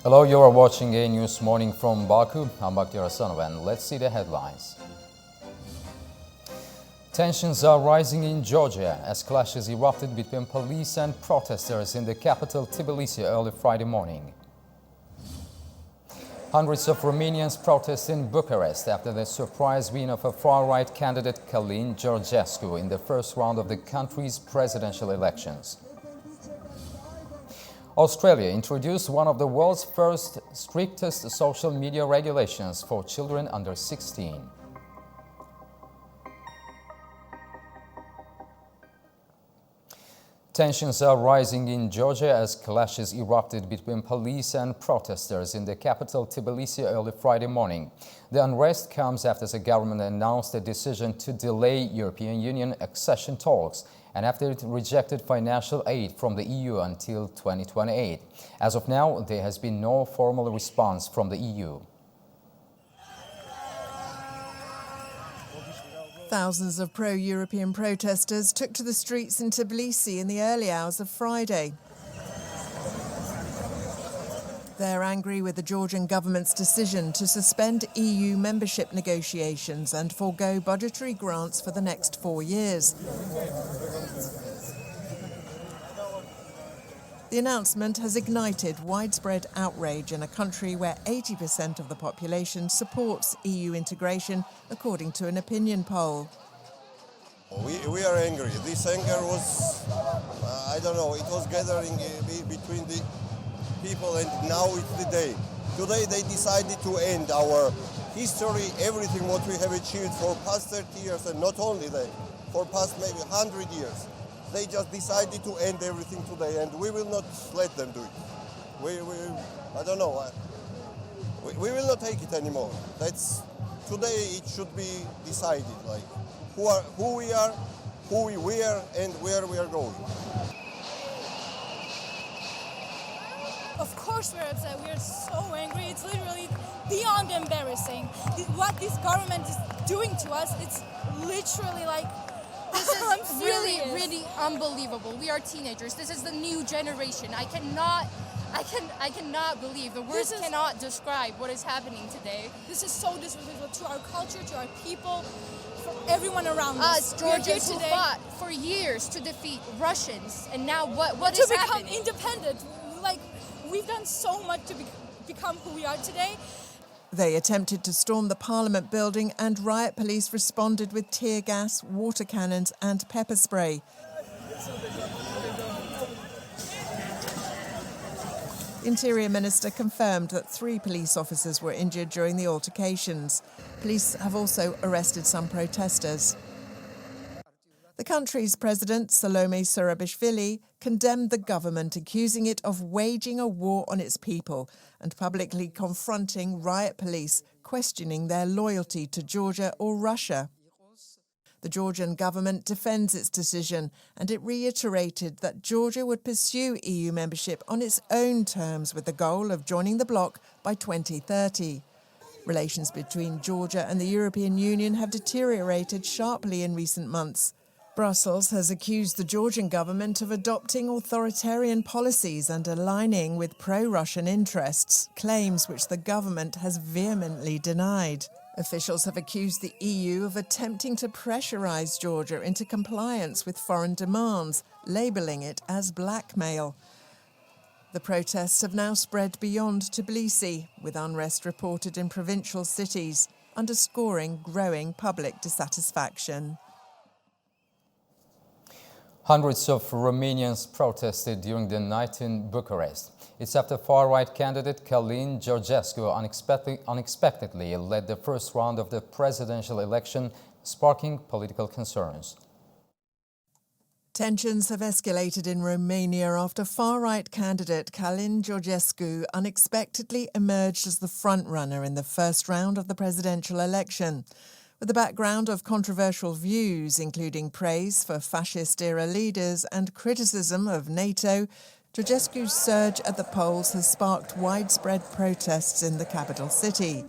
Hello, you are watching AnewZ Morning from Baku. I'm Astana, and let's see the headlines. Tensions are rising in Georgia as clashes erupted between police and protesters in the capital Tbilisi early Friday morning. Hundreds of Romanians protest in Bucharest after the surprise win of a far-right candidate Călin Georgescu in the first round of the country's presidential elections. Australia introduced one of the world's first strictest social media regulations for children under 16. Tensions are rising in Georgia as clashes erupted between police and protesters in the capital Tbilisi early Friday morning. The unrest comes after the government announced a decision to delay European Union accession talks and after it rejected financial aid from the EU until 2028. As of now, there has been no formal response from the EU. Thousands of pro-European protesters took to the streets in Tbilisi in the early hours of Friday. They're angry with the Georgian government's decision to suspend EU membership negotiations and forego budgetary grants for the next 4 years. The announcement has ignited widespread outrage in a country where 80% of the population supports EU integration, according to an opinion poll. We are angry. This anger was, I don't know, it was gathering between the people, and now it's the day. Today they decided to end our history, everything what we have achieved for past 30 years, and not only that, for past maybe 100 years. They just decided to end everything today, and we will not let them do it. I don't know. We will not take it anymore. That's today. It should be decided, like who we are, who we were, and where we are going. Of course we're upset. We're so angry. It's literally beyond embarrassing. What this government is doing to us, it's literally like. This is really unbelievable. We are teenagers. This is the new generation. I cannot believe. The words cannot describe what is happening today. This is so disrespectful to our culture, to our people, for everyone around us. Georgians who fought for years to defeat Russians, and now what is happening? To become independent. Like, we've done so much to become who we are today. They attempted to storm the Parliament building, and riot police responded with tear gas, water cannons and pepper spray. The Interior Minister confirmed that 3 police officers were injured during the altercations. Police have also arrested some protesters. The country's president, Salome Zurabishvili, condemned the government, accusing it of waging a war on its people and publicly confronting riot police, questioning their loyalty to Georgia or Russia. The Georgian government defends its decision, and it reiterated that Georgia would pursue EU membership on its own terms with the goal of joining the bloc by 2030. Relations between Georgia and the European Union have deteriorated sharply in recent months. Brussels has accused the Georgian government of adopting authoritarian policies and aligning with pro-Russian interests, claims which the government has vehemently denied. Officials have accused the EU of attempting to pressurize Georgia into compliance with foreign demands, labelling it as blackmail. The protests have now spread beyond Tbilisi, with unrest reported in provincial cities, underscoring growing public dissatisfaction. Hundreds of Romanians protested during the night in Bucharest. It's after far-right candidate Călin Georgescu unexpectedly led the first round of the presidential election, sparking political concerns. Tensions have escalated in Romania after far-right candidate Călin Georgescu unexpectedly emerged as the front-runner in the first round of the presidential election. With a background of controversial views, including praise for fascist-era leaders and criticism of NATO, Georgescu's surge at the polls has sparked widespread protests in the capital city.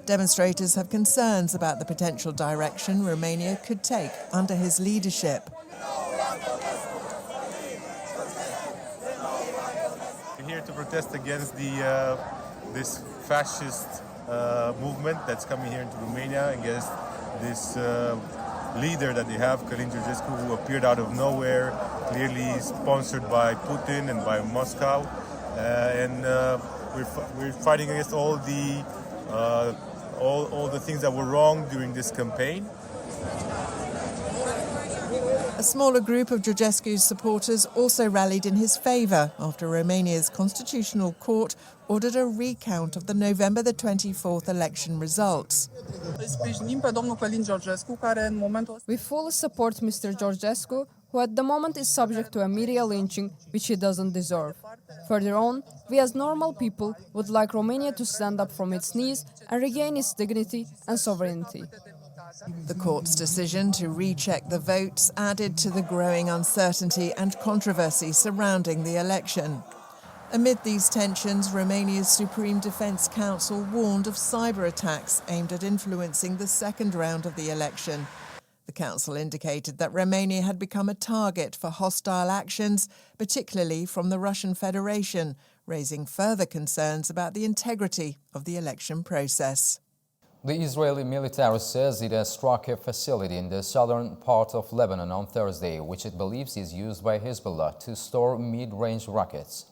Demonstrators have concerns about the potential direction Romania could take under his leadership. We're here to protest against this fascist movement that's coming here into Romania, against this leader that they have, Călin Georgescu, who appeared out of nowhere, clearly sponsored by Putin and by Moscow. We're fighting against all the things that were wrong during this campaign. A smaller group of Georgescu's supporters also rallied in his favour after Romania's Constitutional Court ordered a recount of the November the 24th election results. We fully support Mr. Georgescu, who at the moment is subject to a media lynching which he doesn't deserve. Further on, we as normal people would like Romania to stand up from its knees and regain its dignity and sovereignty. The court's decision to recheck the votes added to the growing uncertainty and controversy surrounding the election. Amid these tensions, Romania's Supreme Defence Council warned of cyber attacks aimed at influencing the second round of the election. The council indicated that Romania had become a target for hostile actions, particularly from the Russian Federation, raising further concerns about the integrity of the election process. The Israeli military says it has struck a facility in the southern part of Lebanon on Thursday, which it believes is used by Hezbollah to store mid-range rockets.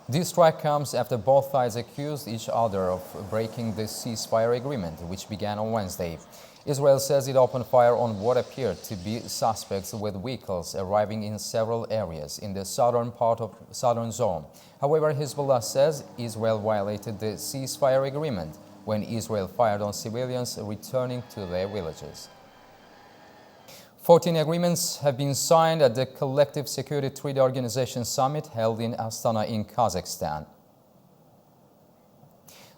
This strike comes after both sides accused each other of breaking the ceasefire agreement, which began on Wednesday. Israel says it opened fire on what appeared to be suspects with vehicles arriving in several areas in the southern part of southern zone. However, Hezbollah says Israel violated the ceasefire agreement when Israel fired on civilians returning to their villages. 14 agreements have been signed at the Collective Security Treaty Organization Summit held in Astana in Kazakhstan.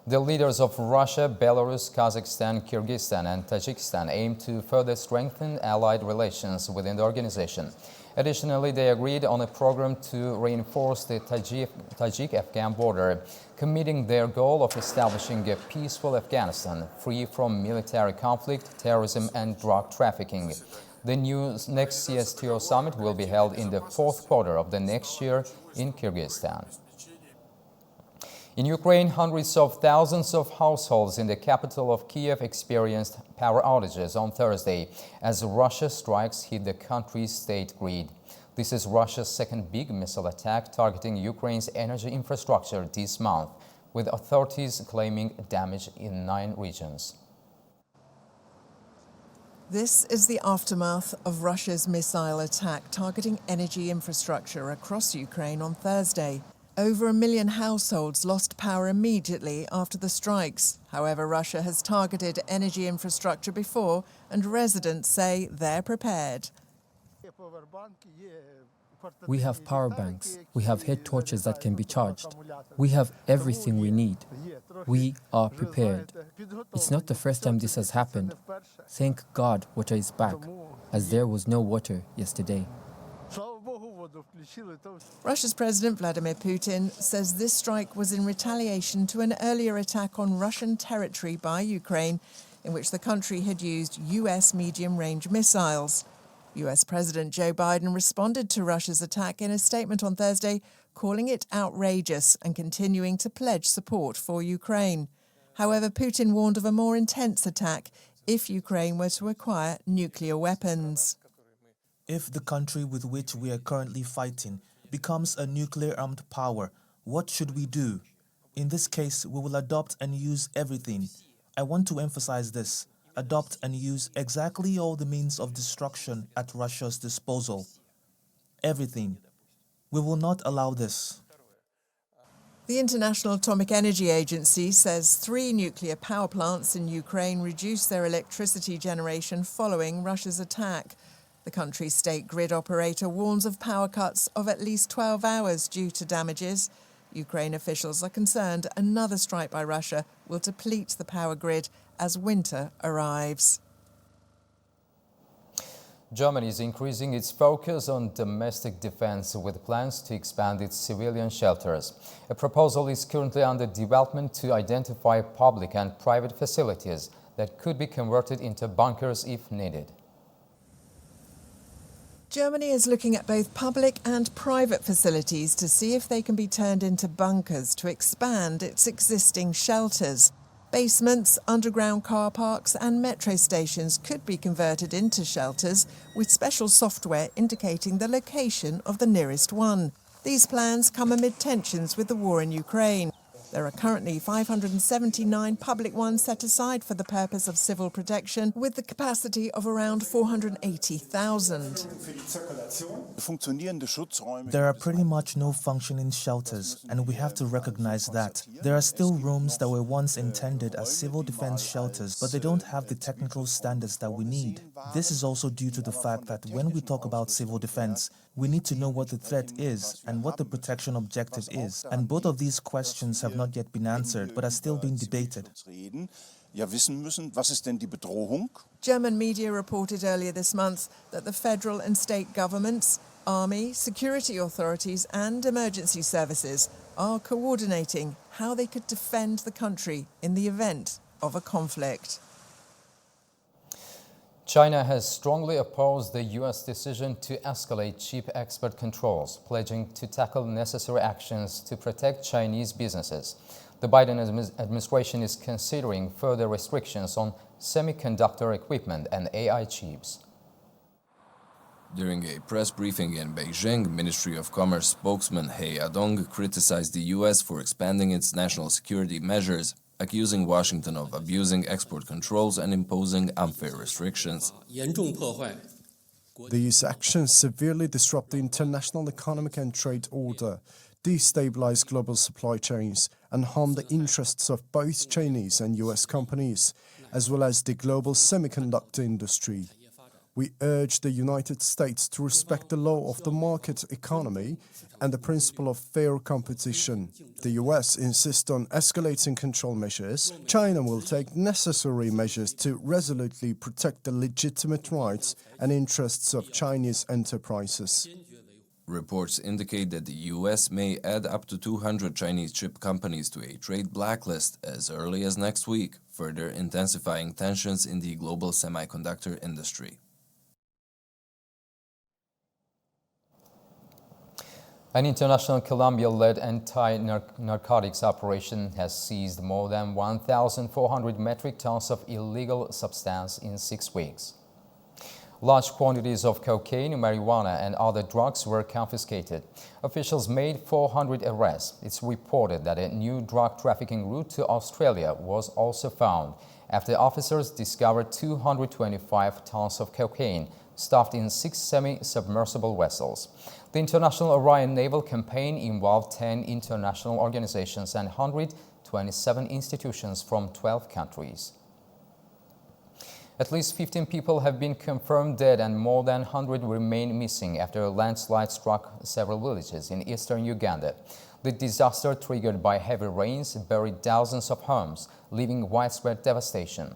The leaders of Russia, Belarus, Kazakhstan, Kyrgyzstan and Tajikistan aim to further strengthen allied relations within the organization. Additionally, they agreed on a program to reinforce the Tajik-Afghan border, committing their goal of establishing a peaceful Afghanistan, free from military conflict, terrorism and drug trafficking. The next CSTO summit will be held in the fourth quarter of the next year in Kyrgyzstan. In Ukraine, hundreds of thousands of households in the capital of Kiev experienced power outages on Thursday as Russia's strikes hit the country's state grid. This is Russia's second big missile attack targeting Ukraine's energy infrastructure this month, with authorities claiming damage in 9 regions. This is the aftermath of Russia's missile attack targeting energy infrastructure across Ukraine on Thursday. Over 1 million households lost power immediately after the strikes. However, Russia has targeted energy infrastructure before, and residents say they're prepared. We have power banks. We have head torches that can be charged. We have everything we need. We are prepared. It's not the first time this has happened. Thank God water is back, as there was no water yesterday. Russia's President Vladimir Putin says this strike was in retaliation to an earlier attack on Russian territory by Ukraine, in which the country had used US medium-range missiles. US President Joe Biden responded to Russia's attack in a statement on Thursday, calling it outrageous and continuing to pledge support for Ukraine. However, Putin warned of a more intense attack if Ukraine were to acquire nuclear weapons. If the country with which we are currently fighting becomes a nuclear-armed power, what should we do? In this case, we will adopt and use everything. I want to emphasize this. Adopt and use exactly all the means of destruction at Russia's disposal. Everything. We will not allow this. The International Atomic Energy Agency says 3 nuclear power plants in Ukraine reduced their electricity generation following Russia's attack. The country's state grid operator warns of power cuts of at least 12 hours due to damages. Ukraine officials are concerned another strike by Russia will deplete the power grid as winter arrives. Germany is increasing its focus on domestic defense with plans to expand its civilian shelters. A proposal is currently under development to identify public and private facilities that could be converted into bunkers if needed. Germany is looking at both public and private facilities to see if they can be turned into bunkers to expand its existing shelters. Basements, underground car parks and metro stations could be converted into shelters with special software indicating the location of the nearest one. These plans come amid tensions with the war in Ukraine. There are currently 579 public ones set aside for the purpose of civil protection, with the capacity of around 480,000. There are pretty much no functioning shelters, and we have to recognize that. There are still rooms that were once intended as civil defense shelters, but they don't have the technical standards that we need. This is also due to the fact that when we talk about civil defense, we need to know what the threat is and what the protection objective is, and both of these questions have not yet been answered, but are still being debated. German media reported earlier this month that the federal and state governments, army, security authorities and emergency services are coordinating how they could defend the country in the event of a conflict. China has strongly opposed the U.S. decision to escalate cheap export controls, pledging to tackle necessary actions to protect Chinese businesses. The Biden administration is considering further restrictions on semiconductor equipment and AI chips. During a press briefing in Beijing, Ministry of Commerce spokesman He Yadong criticized the U.S. for expanding its national security measures, accusing Washington of abusing export controls and imposing unfair restrictions. These actions severely disrupt the international economic and trade order, destabilize global supply chains, and harm the interests of both Chinese and U.S. companies, as well as the global semiconductor industry. We urge the United States to respect the law of the market economy and the principle of fair competition. The US insists on escalating control measures. China will take necessary measures to resolutely protect the legitimate rights and interests of Chinese enterprises. Reports indicate that the U.S. may add up to 200 Chinese chip companies to a trade blacklist as early as next week, further intensifying tensions in the global semiconductor industry. An international Colombia-led anti-narcotics operation has seized more than 1,400 metric tons of illegal substance in 6 weeks. Large quantities of cocaine, marijuana and other drugs were confiscated. Officials made 400 arrests. It's reported that a new drug trafficking route to Australia was also found after officers discovered 225 tons of cocaine stuffed in 6 semi-submersible vessels. The International Orion Naval Campaign involved 10 international organizations and 127 institutions from 12 countries. At least 15 people have been confirmed dead and more than 100 remain missing after a landslide struck several villages in eastern Uganda. The disaster, triggered by heavy rains, buried thousands of homes, leaving widespread devastation.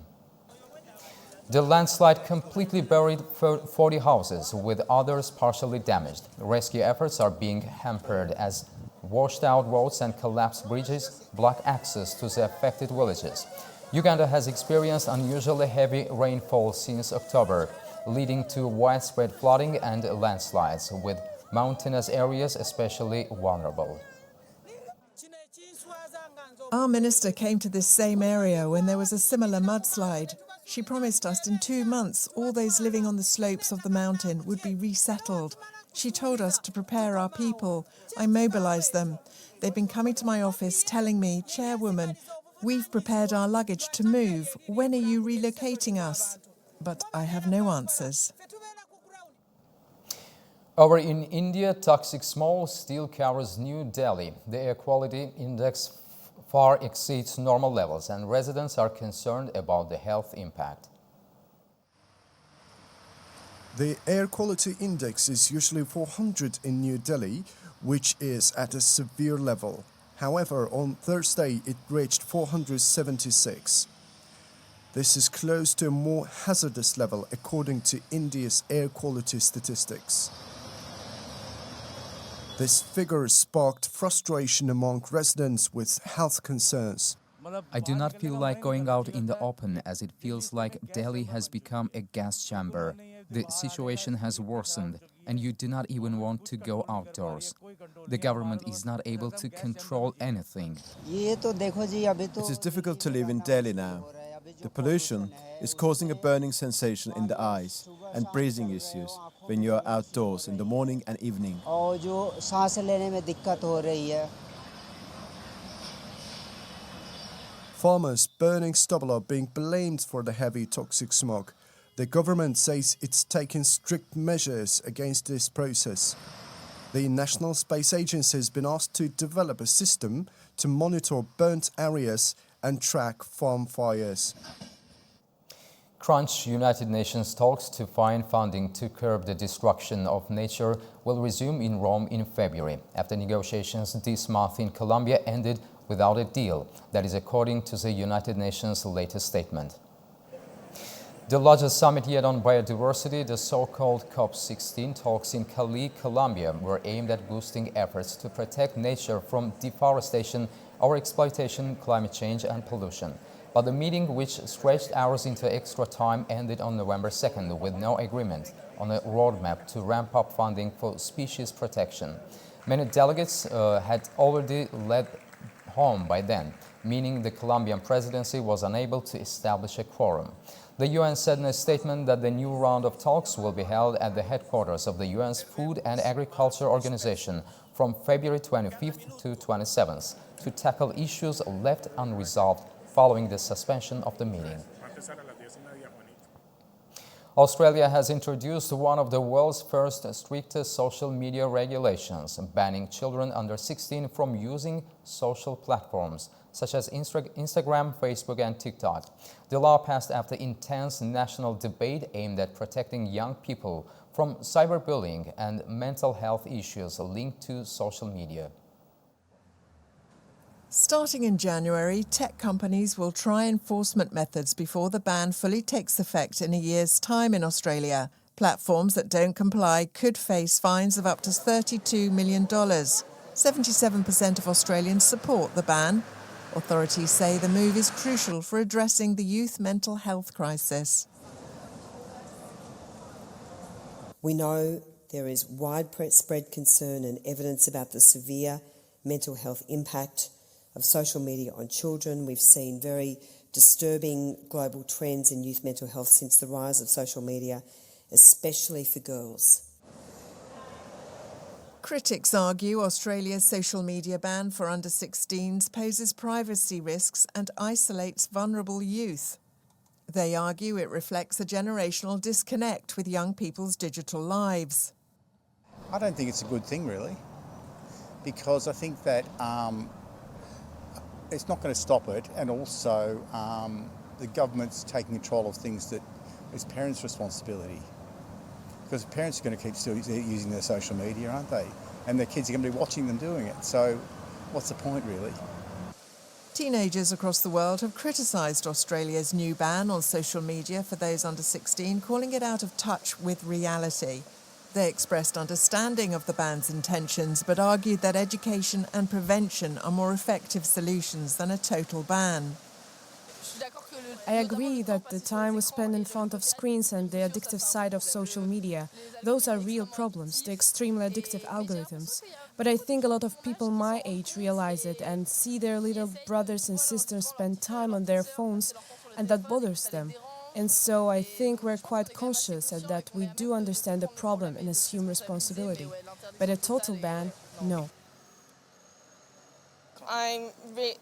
The landslide completely buried 40 houses, with others partially damaged. Rescue efforts are being hampered as washed-out roads and collapsed bridges block access to the affected villages. Uganda has experienced unusually heavy rainfall since October, leading to widespread flooding and landslides, with mountainous areas especially vulnerable. Our minister came to this same area when there was a similar mudslide. She promised us in 2 months all those living on the slopes of the mountain would be resettled. She told us to prepare our people. I mobilized them. They've been coming to my office telling me, Chairwoman, we've prepared our luggage to move. When are you relocating us? But I have no answers. Over in India, toxic smoke still covers New Delhi. The air quality index far exceeds normal levels, and residents are concerned about the health impact. The air quality index is usually 400 in New Delhi, which is at a severe level. However, on Thursday, it reached 476. This is close to a more hazardous level, according to India's air quality statistics. This figure sparked frustration among residents with health concerns. I do not feel like going out in the open, as it feels like Delhi has become a gas chamber. The situation has worsened, and you do not even want to go outdoors. The government is not able to control anything. It is difficult to live in Delhi now. The pollution is causing a burning sensation in the eyes and breathing issues when you are outdoors in the morning and evening. Farmers burning stubble are being blamed for the heavy toxic smog. The government says it's taking strict measures against this process. The National Space Agency has been asked to develop a system to monitor burnt areas and track farm fires. Crunch United Nations talks to find funding to curb the destruction of nature will resume in Rome in February, after negotiations this month in Colombia ended without a deal. That is according to the United Nations' latest statement. The largest summit yet on biodiversity, the so-called COP16 talks in Cali, Colombia, were aimed at boosting efforts to protect nature from deforestation, overexploitation, climate change and pollution. But the meeting, which stretched hours into extra time, ended on November 2nd with no agreement on a roadmap to ramp up funding for species protection. Many delegates had already left home by then, meaning the Colombian presidency was unable to establish a quorum. The UN said in a statement that the new round of talks will be held at the headquarters of the UN's Food and Agriculture Organization from February 25th to 27th to tackle issues left unresolved following the suspension of the meeting. Australia has introduced one of the world's first strictest social media regulations, banning children under 16 from using social platforms such as Instagram, Facebook and TikTok. The law passed after intense national debate aimed at protecting young people from cyberbullying and mental health issues linked to social media. Starting in January, tech companies will try enforcement methods before the ban fully takes effect in a year's time in Australia. Platforms that don't comply could face fines of up to $32 million. 77% of Australians support the ban. Authorities say the move is crucial for addressing the youth mental health crisis. We know there is widespread concern and evidence about the severe mental health impact of social media on children. We've seen very disturbing global trends in youth mental health since the rise of social media, especially for girls. Critics argue Australia's social media ban for under-16s poses privacy risks and isolates vulnerable youth. They argue it reflects a generational disconnect with young people's digital lives. I don't think it's a good thing, really, because I think that it's not going to stop it, and also the government's taking control of things that is parents' responsibility. Because parents are going to keep still using their social media, aren't they? And their kids are going to be watching them doing it. So what's the point, really? Teenagers across the world have criticised Australia's new ban on social media for those under 16, calling it out of touch with reality. They expressed understanding of the ban's intentions, but argued that education and prevention are more effective solutions than a total ban. I agree that the time we spend in front of screens and the addictive side of social media, those are real problems, the extremely addictive algorithms. But I think a lot of people my age realize it and see their little brothers and sisters spend time on their phones, and that bothers them. And so I think we're quite conscious that we do understand the problem and assume responsibility. But a total ban, no. I'm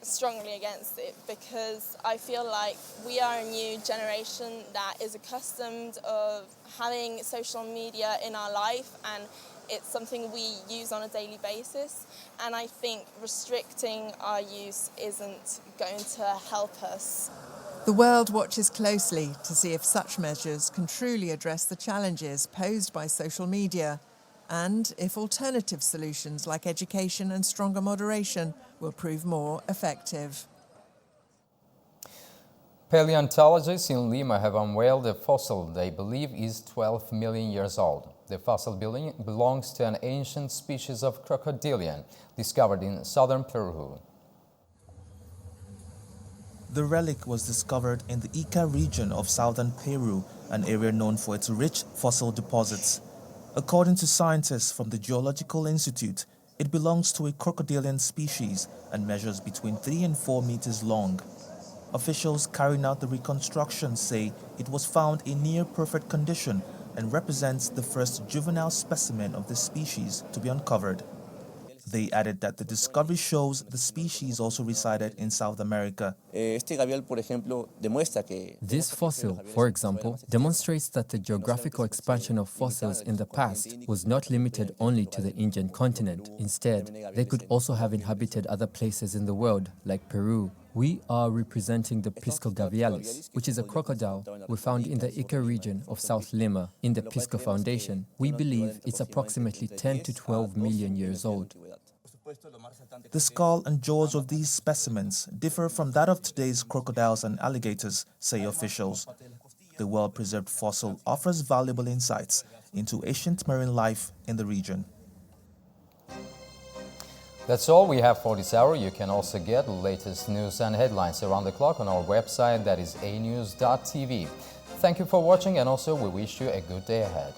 strongly against it because I feel like we are a new generation that is accustomed of having social media in our life, and it's something we use on a daily basis. And I think restricting our use isn't going to help us. The world watches closely to see if such measures can truly address the challenges posed by social media, and if alternative solutions like education and stronger moderation will prove more effective. Paleontologists in Lima have unveiled a fossil they believe is 12 million years old. The fossil belongs to an ancient species of crocodilian discovered in southern Peru. The relic was discovered in the Ica region of southern Peru, an area known for its rich fossil deposits. According to scientists from the Geological Institute, it belongs to a crocodilian species and measures between 3 and 4 meters long. Officials carrying out the reconstruction say it was found in near-perfect condition and represents the first juvenile specimen of the species to be uncovered. They added that the discovery shows the species also resided in South America. This fossil, for example, demonstrates that the geographical expansion of fossils in the past was not limited only to the Indian continent. Instead, they could also have inhabited other places in the world, like Peru. We are representing the Piscogavialis, which is a crocodile we found in the Ica region of South Lima. In the Pisco Foundation, we believe it's approximately 10 to 12 million years old. The skull and jaws of these specimens differ from that of today's crocodiles and alligators, say officials. The well-preserved fossil offers valuable insights into ancient marine life in the region. That's all we have for this hour. You can also get the latest news and headlines around the clock on our website, that is anewz.tv. Thank you for watching, and also we wish you a good day ahead.